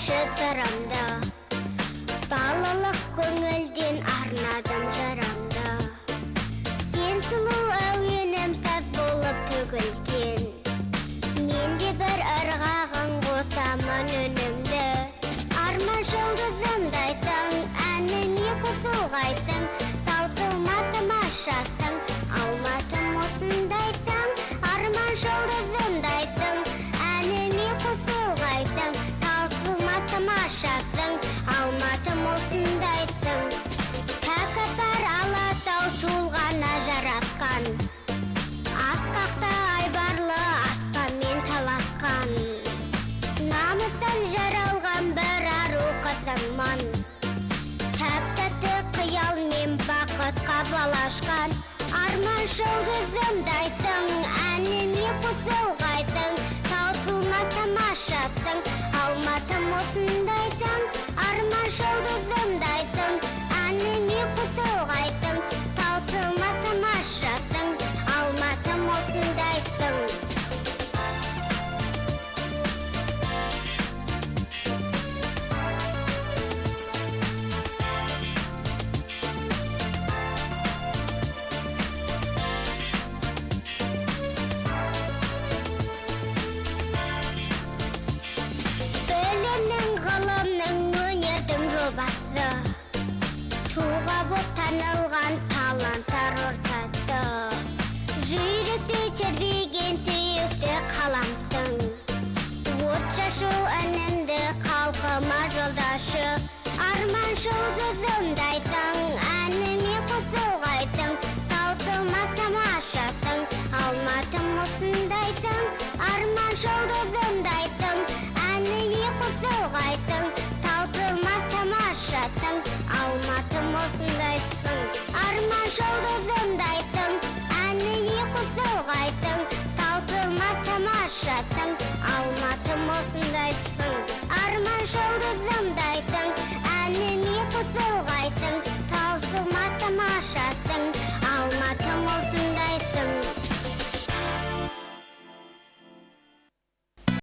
айтпашы сырымды, балалық көңілден арнадым жырамды. Сен сұлу әуенім саз болып төгілген, мен де бір ырғағын қосамын үнімді. Арман жұлдызымдайсың, әніме қосылғайсың, таусылма тамашасың, алматым осындайсың. Арман жұлдызымдайсың, әніме қосылғайсың, таусылма тамашасың, алматым осындайсың. Тәкаппар Алатау туылғана жаратқан, асқақта айбарлы аспанмен таласқан. Намыстан жаралған бір ару қызыңмын, тәп-тәтті қиялмен бақытқа балашқан. Арман жұлдызымдайсың, әніме қосылғайсың, таусылма тамашасың, алматым осындайсың. Арман жұлдызымдайсың, әніме қосылғайсың, таусылма тамашасың, алматым осындайсың. Туға боп танылған таланттар ортасы, жүректе тербеген сүйікті қаламсың. От шашу үнімді қалқыма жолдашы. Арман жұлдызымдайсың, әніме қосылғайсың, таусылмас тамашасың, алматым осындайсың. Арман жұлдызымдайсың, әніме қосылғайсың, таусылмас тамашасың, алматым осындайсың. Арман жұлдызымдайсың, әніме қосылғайсың, таусылмас тамашасың,